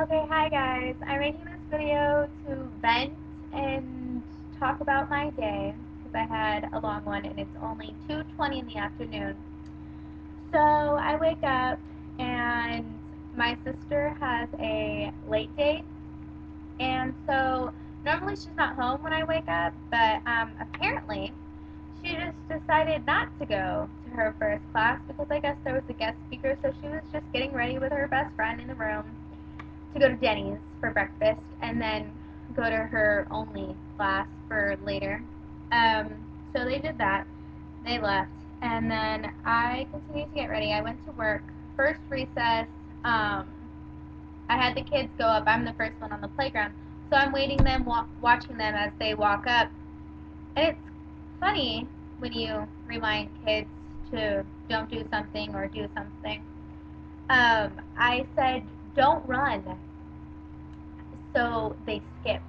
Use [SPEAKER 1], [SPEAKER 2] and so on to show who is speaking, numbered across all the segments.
[SPEAKER 1] Okay, hi guys. I'm making this video to vent and talk about my day because I had a long one and it's only 2:20 in the afternoon. So I wake up and my sister has a late date, and so normally she's not home when I wake up, but apparently she just decided not to go to her first class because I guess there was a guest speaker, so she was just getting ready with her best friend in the room to go to Denny's for breakfast and then go to her only class for later. Um, so they did that. They left. And then I continued to get ready. I went to work. First recess, I had the kids go up. I'm the first one on the playground. So I'm waiting them, watching them as they walk up. And it's funny when you remind kids to don't do something or do something. I said, don't run. So they skip.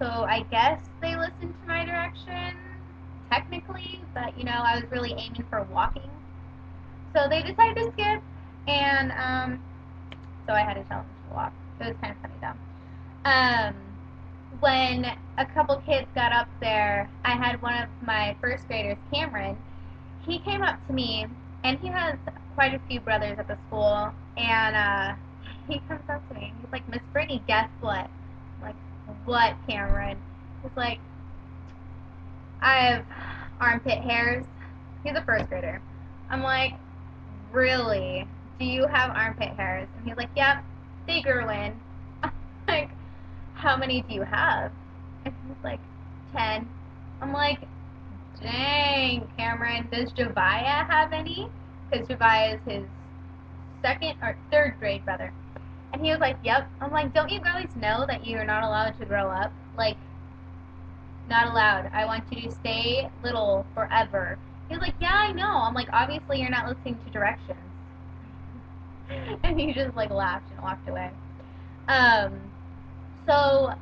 [SPEAKER 1] So I guess they listened to my direction, technically, but I was really aiming for walking. So they decided to skip, and so I had to tell them to walk. It was kind of funny though. When a couple kids got up there, I had one of my first graders, Cameron. He came up to me, and he has quite a few brothers at the school, and he comes up to me and he's like, Miss Brittany, guess what? I'm like, what, Cameron? He's like, I have armpit hairs. He's a first grader. I'm like, really? Do you have armpit hairs? And he's like, yep, they grew in. I'm like, how many do you have? And he's like, 10. I'm like, dang, Cameron, does Josiah have any? Because Josiah is his second or third grade brother. And he was like, yep. I'm like, don't you guys know that you're not allowed to grow up? Like, not allowed. I want you to stay little forever. He was like, yeah, I know. I'm like, obviously you're not listening to directions. And he just like laughed and walked away. Um, so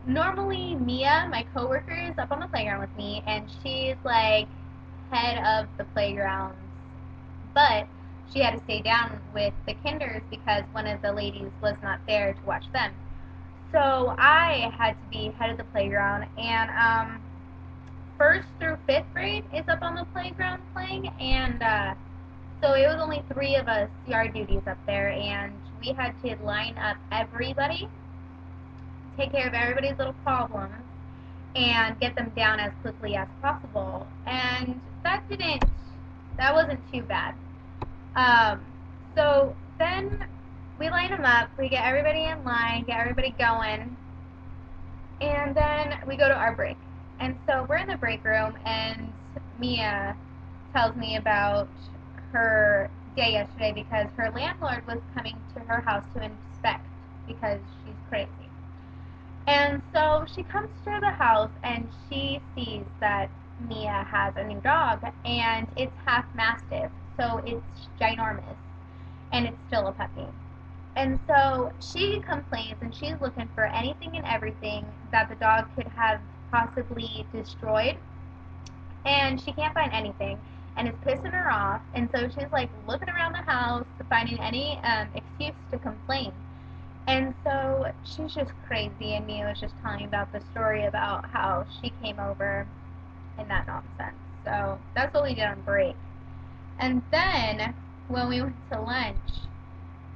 [SPEAKER 1] normally Mia, my coworker, is up on the playground with me, and she's like head of the playgrounds, but she had to stay down with the kinders because one of the ladies was not there to watch them. So I had to be head of the playground, and first through fifth grade is up on the playground playing, and so it was only three of us yard duties up there, and we had to line up everybody, take care of everybody's little problems, and get them down as quickly as possible. And that wasn't too bad. So then we line them up, we get everybody in line, get everybody going, and then we go to our break. And so we're in the break room, and Mia tells me about her day yesterday because her landlord was coming to her house to inspect because she's crazy. And so she comes to the house and she sees that Mia has a new dog, and it's half mastiff, so it's ginormous, and it's still a puppy. And so she complains and she's looking for anything and everything that the dog could have possibly destroyed, and she can't find anything, and it's pissing her off. And so she's like looking around the house, finding any excuse to complain. And so she's just crazy, and Mia was just telling me about the story about how she came over and that nonsense. So that's what we did on break. And then when we went to lunch,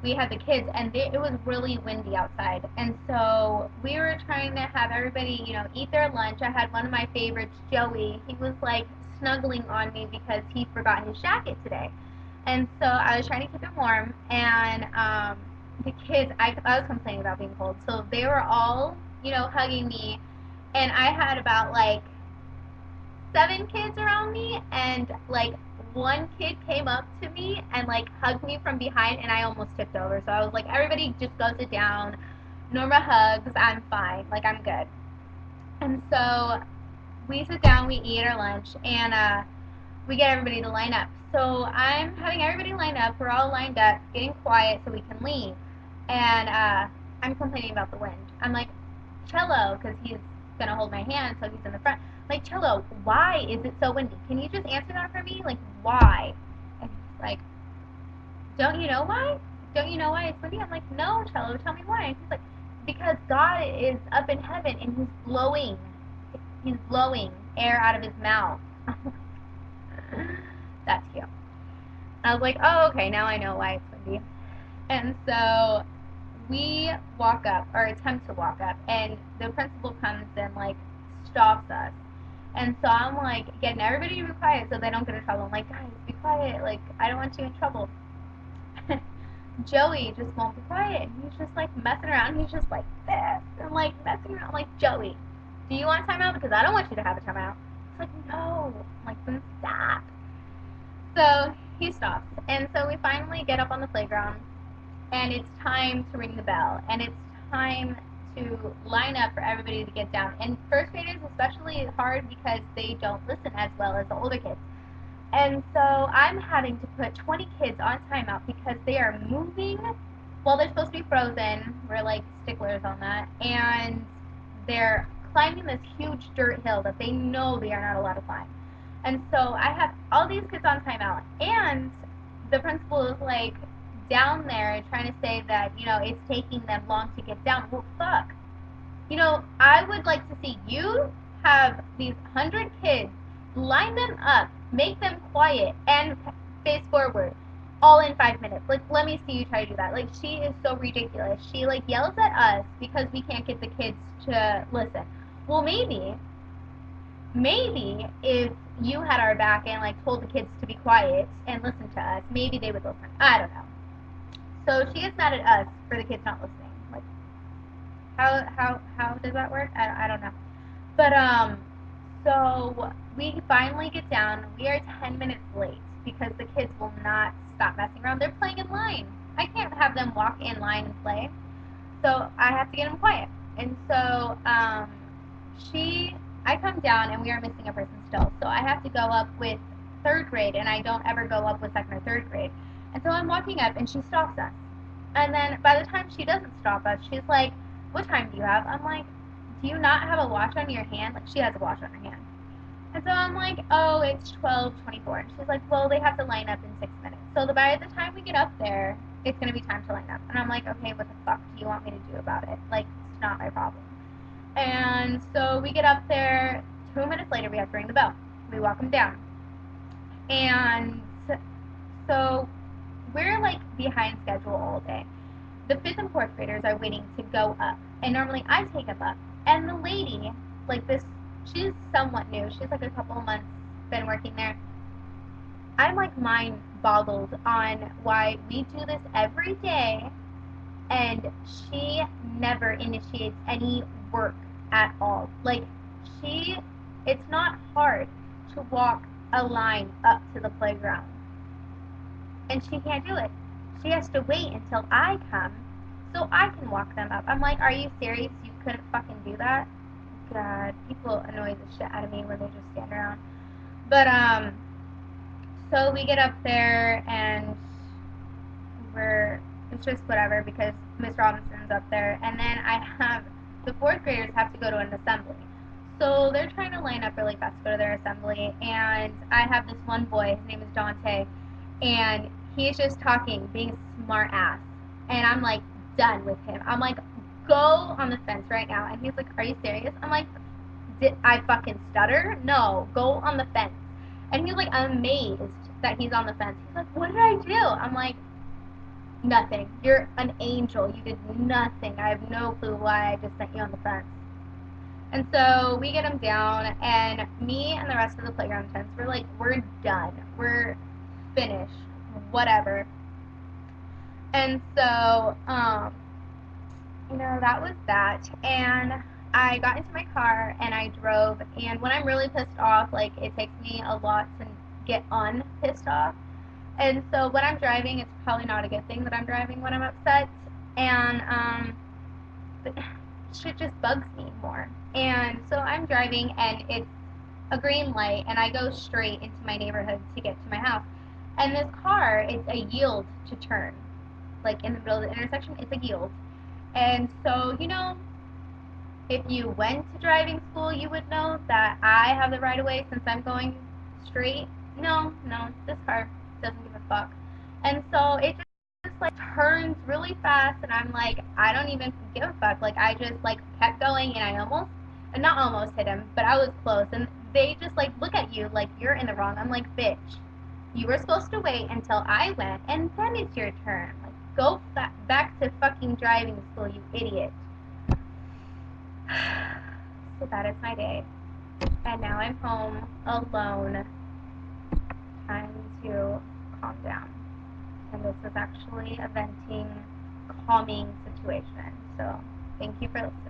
[SPEAKER 1] we had the kids, and it was really windy outside. And so we were trying to have everybody, eat their lunch. I had one of my favorites, Joey. He was like snuggling on me because he forgot his jacket today. And so I was trying to keep him warm, and the kids, I was complaining about being cold. So they were all, hugging me, and I had about like 7 kids around me, and like one kid came up to me and like hugged me from behind, and I almost tipped over. So I was like, everybody just go sit down, Norma hugs, I'm fine, like I'm good. And so we sit down, we eat our lunch, and we get everybody to line up. So I'm having everybody line up, we're all lined up, getting quiet so we can leave. And I'm complaining about the wind. I'm like, Cello, because he's gonna hold my hand, so he's in the front. Like, Cello, why is it so windy? Can you just answer that for me? Like, why? And he's like, don't you know why? don't you know why it's windy? I'm like, no, Cello, tell me why. And he's like, because God is up in heaven and he's blowing air out of his mouth. That's cute. I was like, oh, okay, now I know why it's windy. And so we walk up, or attempt to walk up, and the principal comes and, like, stops us. And so I'm, like, getting everybody to be quiet so they don't get in trouble. I'm like, guys, be quiet. Like, I don't want you in trouble. Joey just won't be quiet. And he's just, like, messing around. He's just like this and, like, messing around. I'm like, Joey, do you want timeout? Because I don't want you to have a timeout. He's like, no. I'm like, then stop. So he stops. And so we finally get up on the playground, and it's time to ring the bell. And it's time to line up for everybody to get down. And first graders especially is hard because they don't listen as well as the older kids. And so I'm having to put 20 kids on timeout because they are moving while they're supposed to be frozen. We're like sticklers on that. And they're climbing this huge dirt hill that they know they are not allowed to climb. And so I have all these kids on timeout. And the principal is like down there trying to say that, it's taking them long to get down. Well, fuck. I would like to see you have these 100 kids, line them up, make them quiet, and face forward, all in 5 minutes. Like, let me see you try to do that. Like, she is so ridiculous. She, like, yells at us because we can't get the kids to listen. Well, maybe if you had our back and, like, told the kids to be quiet and listen to us, maybe they would listen. I don't know. So she gets mad at us for the kids not listening. Like, how does that work? I don't know. But so we finally get down. We are 10 minutes late because the kids will not stop messing around. They're playing in line. I can't have them walk in line and play. So I have to get them quiet. And so I come down and we are missing a person still. So I have to go up with third grade, and I don't ever go up with second or third grade. And so I'm walking up and she stops us. And then by the time she doesn't stop us, she's like, what time do you have? I'm like, do you not have a watch on your hand? Like, she has a watch on her hand. And so I'm like, oh, it's 12:24. And she's like, well, they have to line up in 6 minutes. So by the time we get up there, it's going to be time to line up. And I'm like, okay, what the fuck do you want me to do about it? Like, it's not my problem. And so we get up there. 2 minutes later, we have to ring the bell. We walk them down. And so we're, like, behind schedule all day. The 5th and 4th graders are waiting to go up. And normally I take them up. And the lady, like this, she's somewhat new. She's like a couple of months been working there. I'm like mind boggled on why we do this every day and she never initiates any work at all. Like, it's not hard to walk a line up to the playground. And she can't do it. She has to wait until I come so I can walk them up. I'm like, are you serious? You couldn't fucking do that? God, people annoy the shit out of me when they just stand around. But, so we get up there and it's just whatever because Miss Robinson's up there. And then the 4th graders have to go to an assembly. So they're trying to line up really fast to go to their assembly. And I have this one boy, his name is Dante, and he's just talking, being a smart ass. And I'm like, done with him. I'm like, go on the fence right now. And he's like, are you serious? I'm like, did I fucking stutter? No, go on the fence. And he's like amazed that he's on the fence. He's like, what did I do? I'm like, nothing. You're an angel. You did nothing. I have no clue why I just sent you on the fence. And so we get him down, and me and the rest of the playground attendants, we're like, we're done. We're finished. Whatever. And so, that was that. And I got into my car and I drove. And when I'm really pissed off, like, it takes me a lot to get unpissed off. And so when I'm driving, it's probably not a good thing that I'm driving when I'm upset. And shit just bugs me more. And so I'm driving and it's a green light and I go straight into my neighborhood to get to my house. And this car, it's a yield to turn. Like, in the middle of the intersection, it's a yield. And so, if you went to driving school, you would know that I have the right of way since I'm going straight. No, this car doesn't give a fuck. And so it just like turns really fast, and I'm like, I don't even give a fuck. Like I just like kept going, and I almost, not almost hit him, but I was close. And they just like look at you like you're in the wrong. I'm like, bitch, you were supposed to wait until I went, and then it's your turn. Like go back to fucking driving school, you idiot. So that is my day, and now I'm home alone. Time to calm down. And this is actually a venting, calming situation. So thank you for listening.